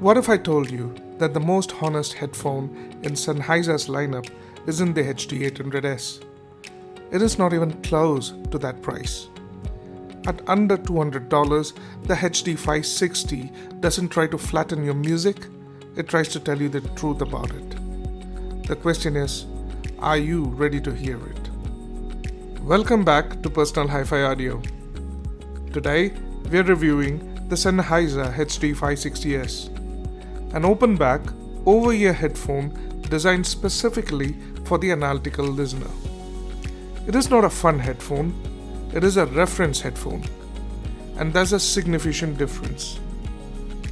What if I told you that the most honest headphone in Sennheiser's lineup isn't the HD800S? It is not even close to that price. At under $200, the HD560 doesn't try to flatten your music, it tries to tell you the truth about it. The question is, are you ready to hear it? Welcome back to Personal Hi-Fi Audio. Today, we are reviewing the Sennheiser HD560s, an open-back, over-ear headphone designed specifically for the analytical listener. It is not a fun headphone, it is a reference headphone, and there's a significant difference.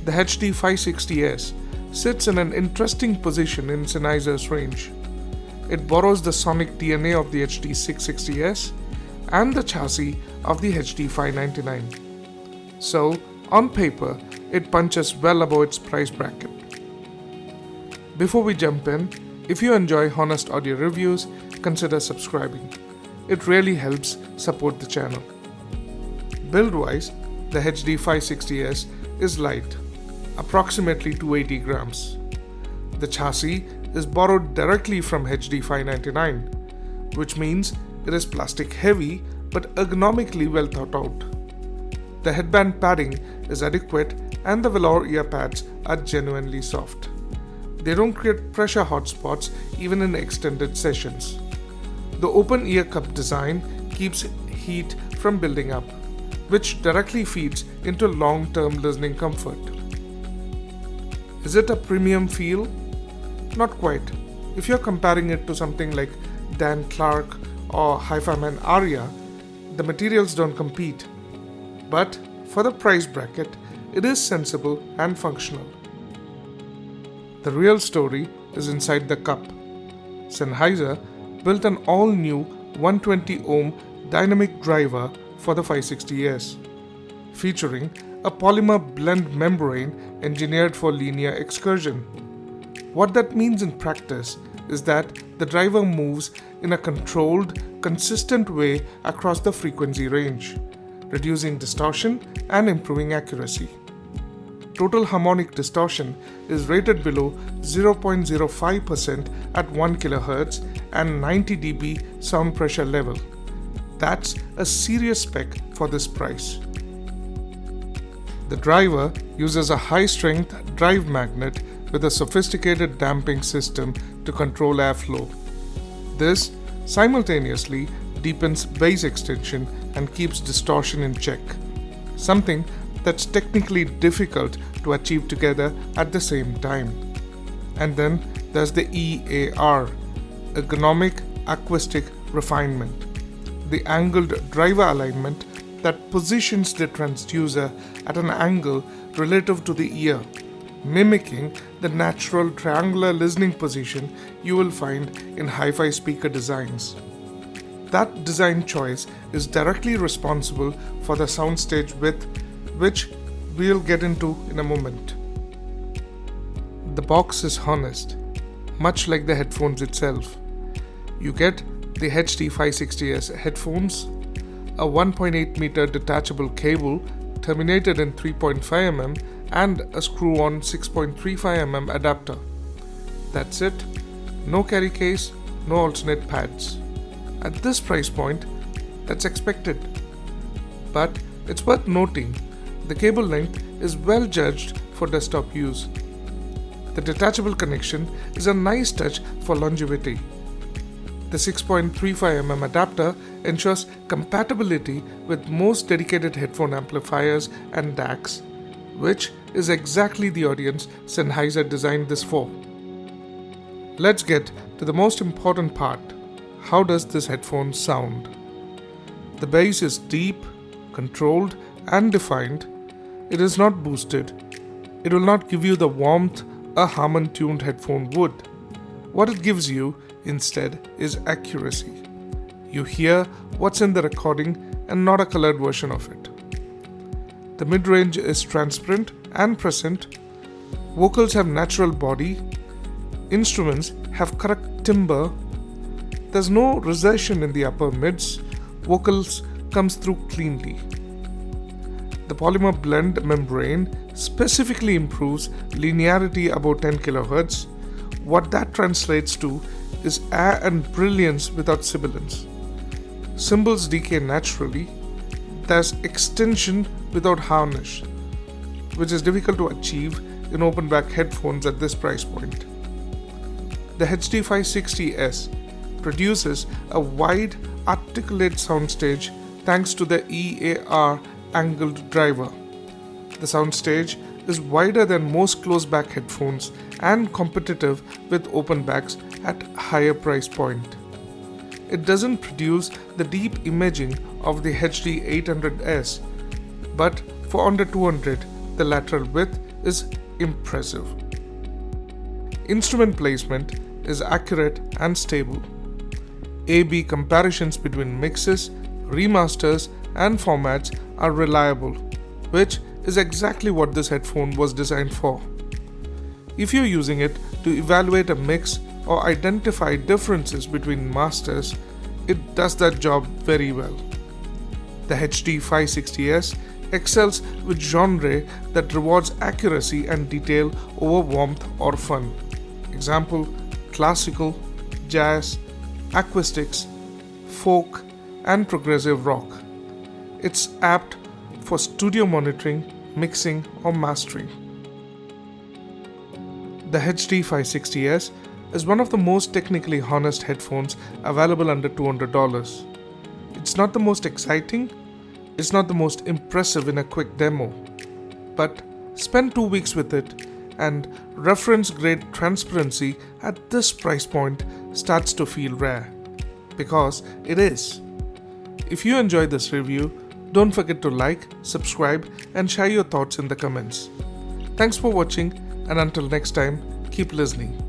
The HD560s sits in an interesting position in Sennheiser's range. It borrows the sonic DNA of the HD660s and the chassis of the HD599. So, on paper, it punches well above its price bracket. Before we jump in, if you enjoy honest audio reviews, consider subscribing. It really helps support the channel. Build-wise, the HD560s is light, approximately 280 grams. The chassis is borrowed directly from HD599, which means it is plastic heavy but ergonomically well thought out. The headband padding is adequate and the velour ear pads are genuinely soft. They don't create pressure hotspots even in extended sessions. The open ear cup design keeps heat from building up, which directly feeds into long-term listening comfort. Is it a premium feel? Not quite. If you're comparing it to something like Dan Clark or Hi-Fi Man Aria, the materials don't compete. But for the price bracket, it is sensible and functional. The real story is inside the cup. Sennheiser built an all-new 120 ohm dynamic driver for the 560s, featuring a polymer blend membrane engineered for linear excursion. What that means in practice is that the driver moves in a controlled, consistent way across the frequency range, reducing distortion and improving accuracy. Total harmonic distortion is rated below 0.05% at 1 kHz and 90 dB sound pressure level. That's a serious spec for this price. The driver uses a high-strength drive magnet with a sophisticated damping system to control airflow. This simultaneously deepens bass extension and keeps distortion in check, something that's technically difficult to achieve together at the same time. And then there's the E.A.R, ergonomic acoustic refinement, the angled driver alignment that positions the transducer at an angle relative to the ear, mimicking the natural triangular listening position you will find in hi-fi speaker designs. That design choice is directly responsible for the soundstage width, which we'll get into in a moment. The box is honest, much like the headphones itself. You get the HD560s headphones, a 1.8 meter detachable cable terminated in 3.5 mm and a screw-on 6.35 mm adapter. That's it. No carry case, no alternate pads. At this price point, that's expected. But it's worth noting, the cable length is well judged for desktop use. The detachable connection is a nice touch for longevity. The 6.35 mm adapter ensures compatibility with most dedicated headphone amplifiers and DACs, which is exactly the audience Sennheiser designed this for. Let's get to the most important part. How does this headphone sound? The bass is deep, controlled, and defined. It is not boosted. It will not give you the warmth a Harman-tuned headphone would. What it gives you, instead, is accuracy. You hear what's in the recording and not a colored version of it. The mid-range is transparent and present. Vocals have natural body. Instruments have correct timbre. There's no recession in the upper mids. Vocals comes through cleanly. The polymer blend membrane specifically improves linearity above 10 kHz. What that translates to is air and brilliance without sibilance. Cymbals decay naturally. There's extension without harnish, which is difficult to achieve in open back headphones at this price point. The HD560s produces a wide, articulate soundstage thanks to the E.A.R angled driver. The soundstage is wider than most close-back headphones and competitive with open backs at higher price point. It doesn't produce the deep imaging of the HD800s, but for under 200, the lateral width is impressive. Instrument placement is accurate and stable. A/B comparisons between mixes, remasters, and formats are reliable, which is exactly what this headphone was designed for. If you're using it to evaluate a mix or identify differences between masters, it does that job very well. The HD560s excels with genre that rewards accuracy and detail over warmth or fun. Example: classical, jazz, acoustics, folk, and progressive rock. It's apt for studio monitoring, mixing, or mastering. The HD560s is one of the most technically honest headphones available under $200. It's not the most exciting, it's not the most impressive in a quick demo, but spend 2 weeks with it and reference-grade transparency at this price point starts to feel rare, because it is. If you enjoyed this review, don't forget to like, subscribe, and share your thoughts in the comments. Thanks for watching, and until next time, keep listening.